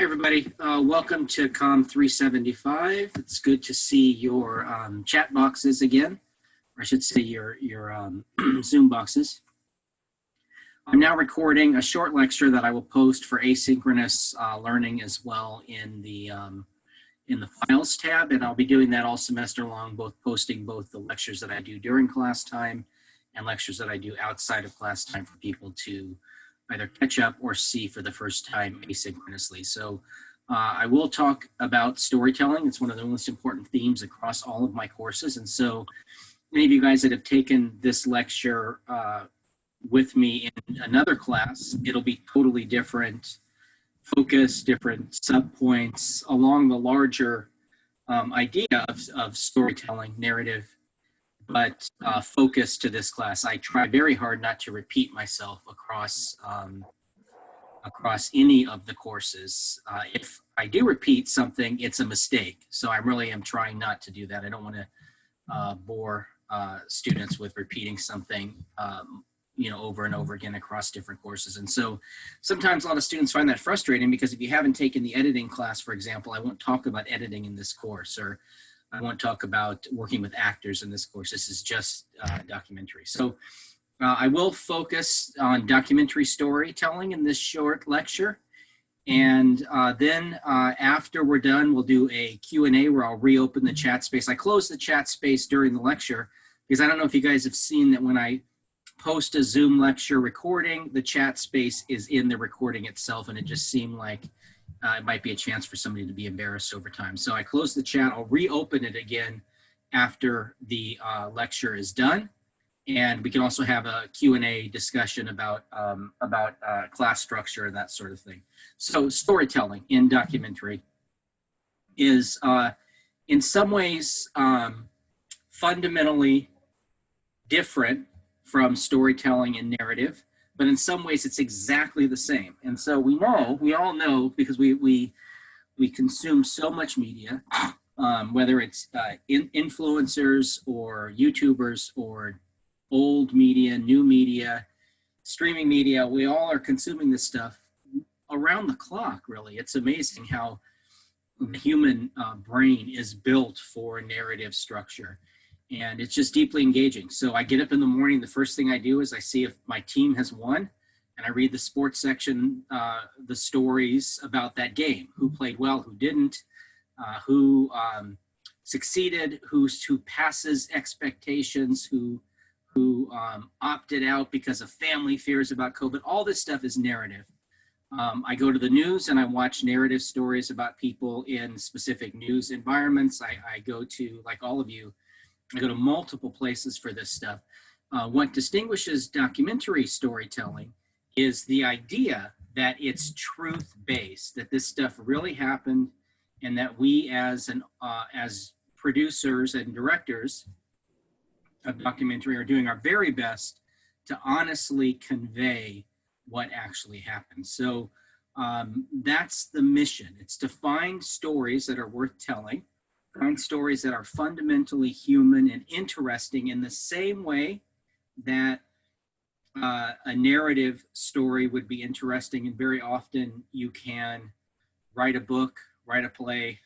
Hi, everybody. Welcome to COM 375. It's good to see your chat boxes again, or I should say your Zoom boxes. I'm now recording a short lecture that I will post for asynchronous learning as well in the Files tab, and I'll be doing that all semester long, posting both the lectures that I do during class time and lectures that I do outside of class time for people to either catch up or see for the first time asynchronously. So I will talk about storytelling. It's one of the most important themes across all of my courses. And so many of you guys that have taken this lecture with me in another class, it'll be totally different focus, different subpoints along the larger idea of storytelling, narrative, but focus to this class. I try very hard not to repeat myself across any of the courses. If I do repeat something, it's a mistake. So I really am trying not to do that. I don't want to bore students with repeating something over and over again across different courses. And so sometimes a lot of students find that frustrating because if you haven't taken the editing class, for example, I won't talk about editing in this course, or I won't talk about working with actors in this course. This is just documentary. So I will focus on documentary storytelling in this short lecture. And then after we're done, we'll do a Q&A where I'll reopen the chat space. I close the chat space during the lecture because I don't know if you guys have seen that when I post a Zoom lecture recording, the chat space is in the recording itself, and it just seemed like it might be a chance for somebody to be embarrassed over time. So I close the chat. I'll reopen it again after the lecture is done. And we can also have a Q&A discussion about class structure and that sort of thing. So storytelling in documentary is in some ways fundamentally different from storytelling and narrative, but in some ways it's exactly the same. And so we all know, because we consume so much media, whether it's influencers or YouTubers or old media, new media, streaming media, we all are consuming this stuff around the clock, really. It's amazing how the human brain is built for narrative structure. And it's just deeply engaging. So I get up in the morning, the first thing I do is I see if my team has won, and I read the sports section, the stories about that game, who played well, who didn't, who succeeded, who passes expectations, who opted out because of family fears about COVID. All this stuff is narrative. I go to the news and I watch narrative stories about people in specific news environments. I go to, like all of you, I go to multiple places for this stuff. What distinguishes documentary storytelling is the idea that it's truth-based, that this stuff really happened, and that we as producers and directors of documentary are doing our very best to honestly convey what actually happened. So that's the mission. It's to find stories that are worth telling, find stories that are fundamentally human and interesting in the same way that a narrative story would be interesting. And very often you can write a book, write a play,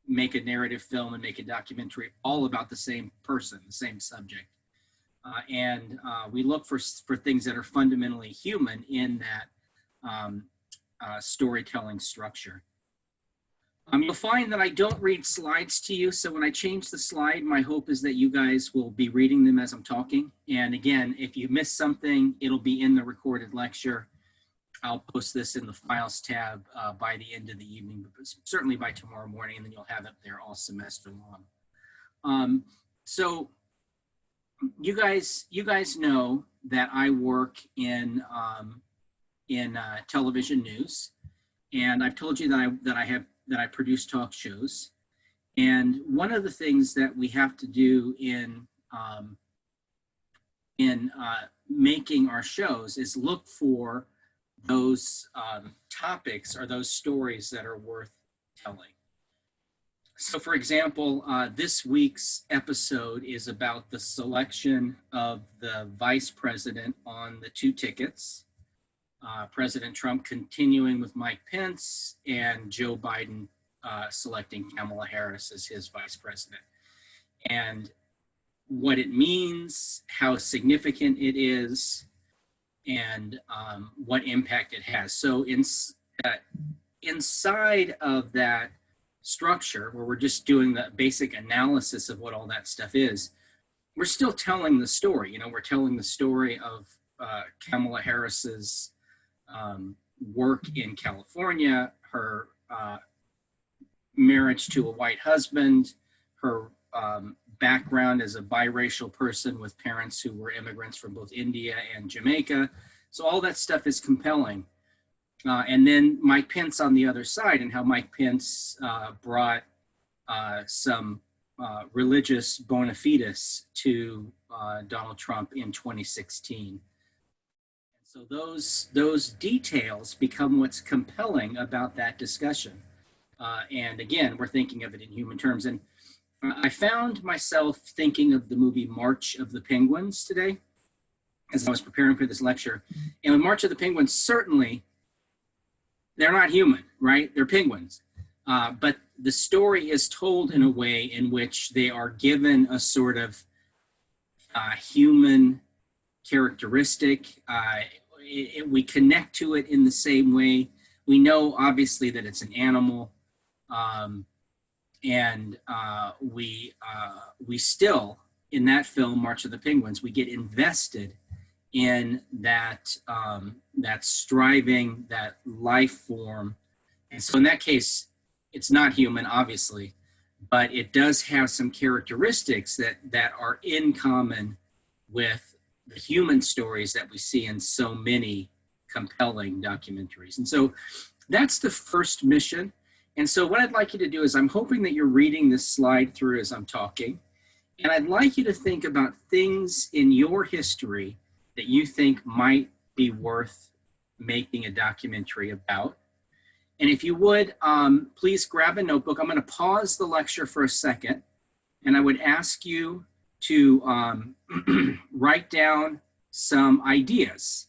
make a narrative film, and make a documentary all about the same person, the same subject. And we look for things that are fundamentally human in that storytelling structure. You'll find that I don't read slides to you, so when I change the slide, my hope is that you guys will be reading them as I'm talking. And again, if you miss something, it'll be in the recorded lecture. I'll post this in the Files tab by the end of the evening, but certainly by tomorrow morning, and then you'll have it there all semester long. So you guys know that I work in television news, and I've told you that I produce talk shows. And one of the things that we have to do in making our shows is look for those topics or those stories that are worth telling. So for example, this week's episode is about the selection of the vice president on the 2 tickets. President Trump continuing with Mike Pence, and Joe Biden selecting Kamala Harris as his vice president. And what it means, how significant it is, and what impact it has. So inside of that structure, where we're just doing the basic analysis of what all that stuff is, we're still telling the story. You know, we're telling the story of Kamala Harris's work in California, her marriage to a white husband, her background as a biracial person with parents who were immigrants from both India and Jamaica. So all that stuff is compelling. And then Mike Pence on the other side, and how Mike Pence brought some religious bona fides to Donald Trump in 2016. So those details become what's compelling about that discussion. And again, we're thinking of it in human terms. And I found myself thinking of the movie March of the Penguins today as I was preparing for this lecture. And with March of the Penguins, certainly they're not human, right? They're penguins. But the story is told in a way in which they are given a sort of human characteristic. We connect to it in the same way. We know, obviously, that it's an animal. And we still, in that film, March of the Penguins, we get invested in that, that striving, that life form. And so in that case, it's not human, obviously, but it does have some characteristics that are in common with the human stories that we see in so many compelling documentaries. And so that's the first mission. And so what I'd like you to do is, I'm hoping that you're reading this slide through as I'm talking, and I'd like you to think about things in your history that you think might be worth making a documentary about. And if you would, please grab a notebook. I'm going to pause the lecture for a second, and I would ask you to write down some ideas.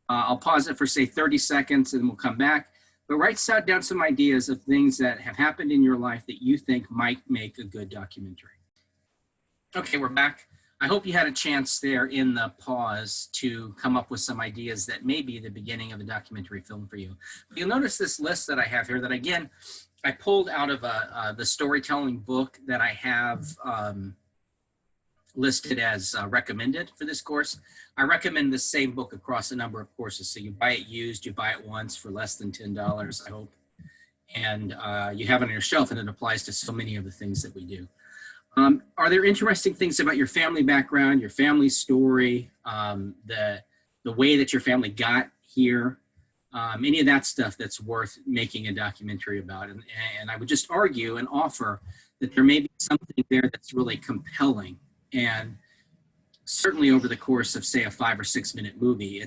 I'll pause it for, say, 30 seconds, and we'll come back. But write down some ideas of things that have happened in your life that you think might make a good documentary. Okay, we're back. I hope you had a chance there in the pause to come up with some ideas that may be the beginning of a documentary film for you. You'll notice this list that I have here that, again, I pulled out of the storytelling book that I have listed as recommended for this course. I recommend the same book across a number of courses. So you buy it used, you buy it once for less than $10, I hope. And you have it on your shelf, and it applies to so many of the things that we do. Are there interesting things about your family background, your family story, the way that your family got here, any of that stuff that's worth making a documentary about? And I would just argue and offer that there may be something there that's really compelling. And certainly over the course of, say, a 5 or 6 minute movie,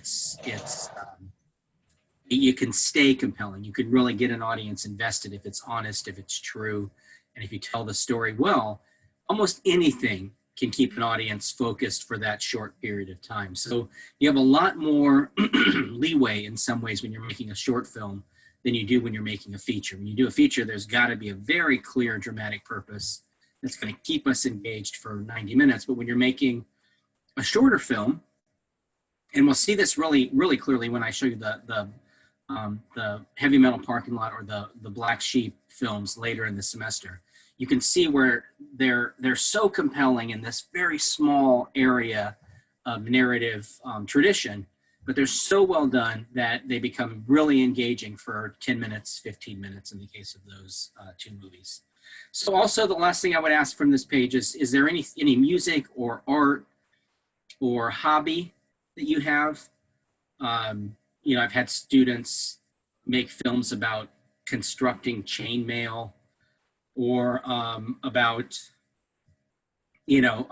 you can stay compelling. You can really get an audience invested if it's honest, if it's true, and if you tell the story well. Almost anything can keep an audience focused for that short period of time. So you have a lot more leeway in some ways when you're making a short film than you do when you're making a feature. When you do a feature, there's got to be a very clear dramatic purpose that's going to keep us engaged for 90 minutes. But when you're making a shorter film, and we'll see this really, really clearly when I show you the Heavy Metal Parking Lot or the Black Sheep films later in the semester, you can see where they're so compelling in this very small area of narrative tradition, but they're so well done that they become really engaging for 10 minutes, 15 minutes in the case of those two movies. So also the last thing I would ask from this page is there any music or art or hobby that you have? You know, I've had students make films about constructing chainmail, or about, you know,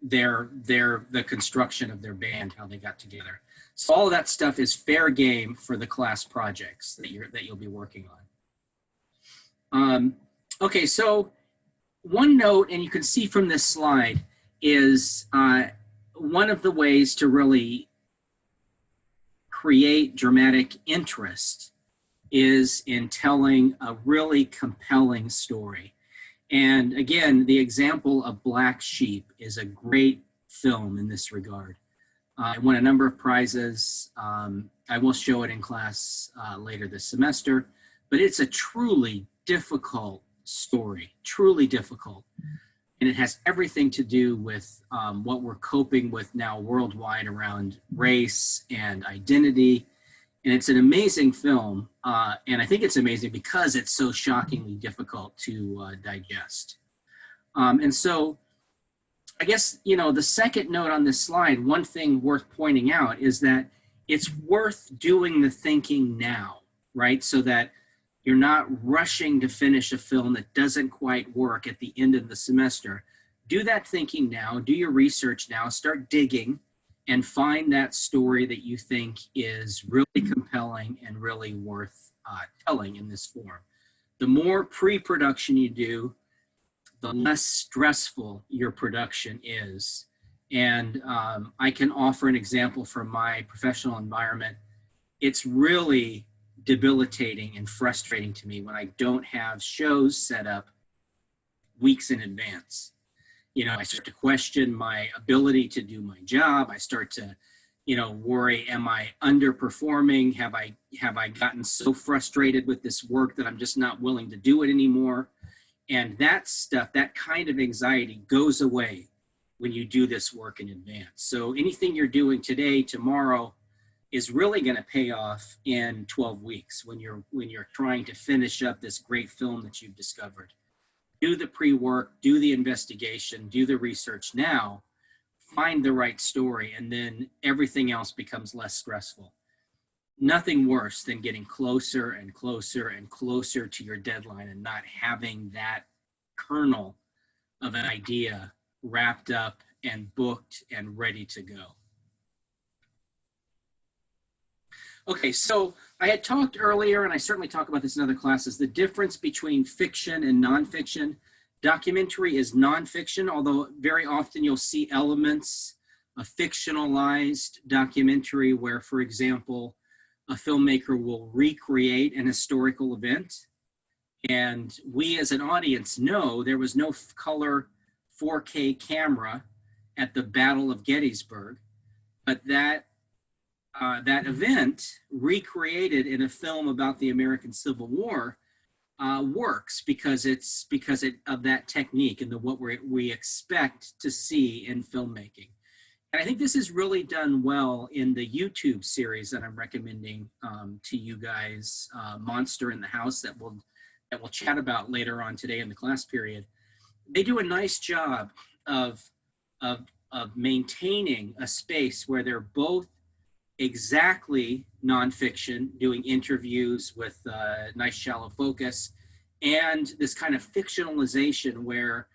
the construction of their band, how they got together. So all of that stuff is fair game for the class projects that you'll be working on. Okay, so one note, and you can see from this slide, is one of the ways to really create dramatic interest is in telling a really compelling story. And again, the example of Black Sheep is a great film in this regard. It won a number of prizes. I will show it in class later this semester, but it's a truly difficult story, truly difficult. And it has everything to do with what we're coping with now worldwide around race and identity. And it's an amazing film. And I think it's amazing because it's so shockingly difficult to digest. And so I guess, you know, the second note on this slide, one thing worth pointing out is that it's worth doing the thinking now, right? So that you're not rushing to finish a film that doesn't quite work at the end of the semester. Do that thinking now, do your research now, start digging and find that story that you think is really compelling and really worth telling in this form. The more pre-production you do, the less stressful your production is. And I can offer an example from my professional environment. It's really debilitating and frustrating to me when I don't have shows set up weeks in advance. You know, I start to question my ability to do my job. I start to, you know, worry, am I underperforming? Have I gotten so frustrated with this work that I'm just not willing to do it anymore? And that stuff, that kind of anxiety goes away when you do this work in advance. So anything you're doing today, tomorrow, is really going to pay off in 12 weeks when you're trying to finish up this great film that you've discovered. Do the pre-work, do the investigation, do the research now, find the right story, and then everything else becomes less stressful. Nothing worse than getting closer and closer and closer to your deadline and not having that kernel of an idea wrapped up and booked and ready to go. Okay, so I had talked earlier, and I certainly talk about this in other classes, the difference between fiction and nonfiction. Documentary is nonfiction, although very often you'll see elements of fictionalized documentary where, for example, a filmmaker will recreate an historical event. And we as an audience know there was no color 4K camera at the Battle of Gettysburg, but that event recreated in a film about the American Civil War works because of that technique and what we expect to see in filmmaking. And I think this is really done well in the YouTube series that I'm recommending to you guys, Monster in the House, that we'll chat about later on today in the class period. They do a nice job of maintaining a space where they're both exactly nonfiction, doing interviews with nice shallow focus, and this kind of fictionalization where,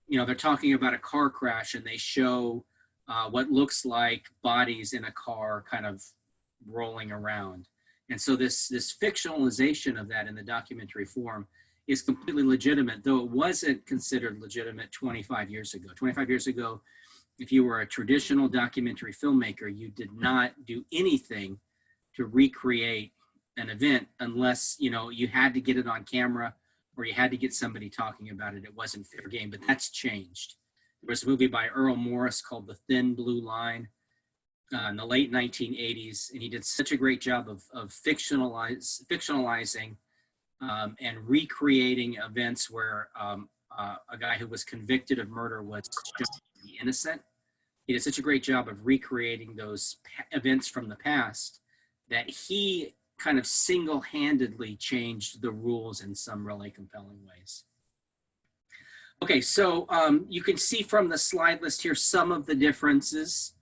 you know, they're talking about a car crash and they show what looks like bodies in a car kind of rolling around. And so this fictionalization of that in the documentary form is completely legitimate, though it wasn't considered legitimate 25 years ago. 25 years ago, if you were a traditional documentary filmmaker, you did not do anything to recreate an event unless, you know, you had to get it on camera or you had to get somebody talking about it. It wasn't fair game, but that's changed. There was a movie by Earl Morris called The Thin Blue Line in the late 1980s, and he did such a great job of fictionalizing and recreating events where a guy who was convicted of murder was shown to be innocent. He did such a great job of recreating those events from the past that he kind of single-handedly changed the rules in some really compelling ways. Okay, so you can see from the slide list here some of the differences.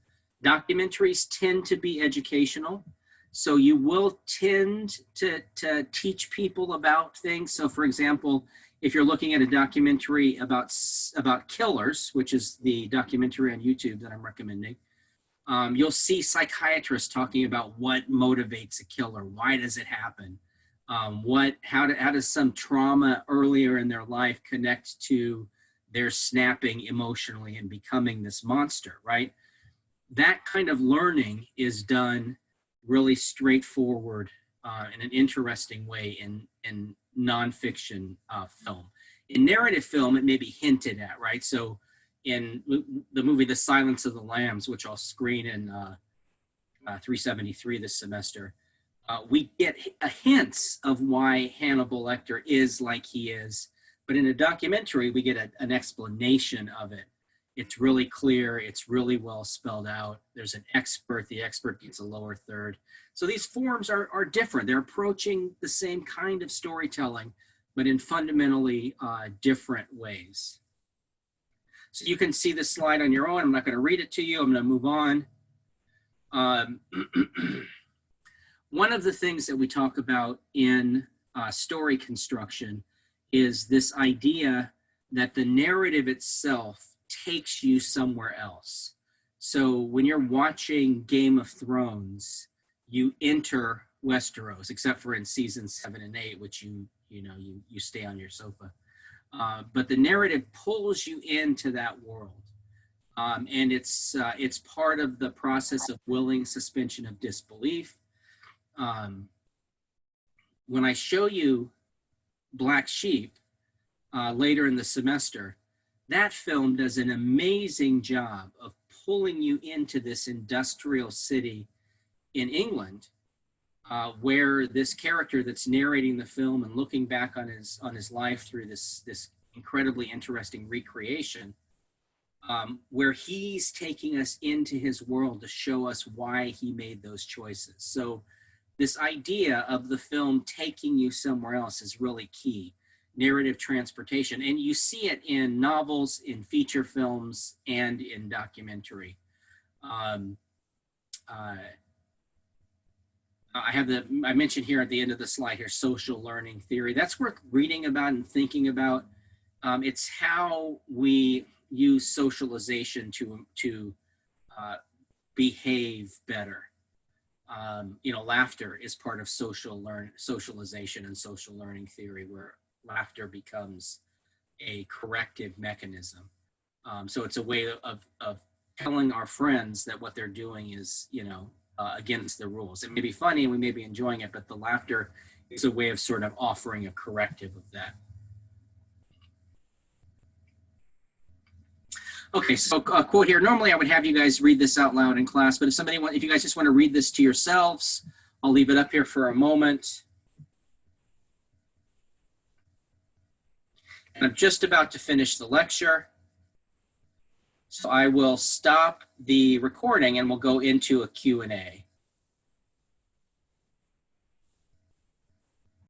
Documentaries tend to be educational, so you will tend to teach people about things. So for example, if you're looking at a documentary about killers, which is the documentary on YouTube that I'm recommending, you'll see psychiatrists talking about what motivates a killer. Why does it happen? How does some trauma earlier in their life connect to their snapping emotionally and becoming this monster, right? That kind of learning is done really straightforward in an interesting way in nonfiction film. In narrative film, it may be hinted at, right? So in the movie The Silence of the Lambs, which I'll screen in 373 this semester, we get hints of why Hannibal Lecter is like he is, but in a documentary, we get an explanation of it. It's really clear, it's really well spelled out. There's an expert, the expert gets a lower third. So these forms are different. They're approaching the same kind of storytelling, but in fundamentally different ways. So you can see this slide on your own. I'm not going to read it to you. I'm going to move on. One of the things that we talk about in story construction is this idea that the narrative itself takes you somewhere else. So when you're watching Game of Thrones, you enter Westeros, except for in seasons 7 and 8, which you stay on your sofa. But the narrative pulls you into that world. And it's part of the process of willing suspension of disbelief. When I show you Black Sheep later in the semester, that film does an amazing job of pulling you into this industrial city in England, where this character that's narrating the film and looking back on his life through this incredibly interesting recreation, where he's taking us into his world to show us why he made those choices. So this idea of the film taking you somewhere else is really key. Narrative transportation, and you see it in novels, in feature films, and in documentary. I mentioned here at the end of the slide here, social learning theory. That's worth reading about and thinking about. It's how we use socialization to behave better. Laughter is part of socialization and social learning theory, where laughter becomes a corrective mechanism. So it's a way of telling our friends that what they're doing is, against the rules. It may be funny and we may be enjoying it, but the laughter is a way of sort of offering a corrective of that. Okay, so a quote here. Normally I would have you guys read this out loud in class, but if you guys just want to read this to yourselves, I'll leave it up here for a moment. And I'm just about to finish the lecture. So I will stop the recording and we'll go into a Q&A.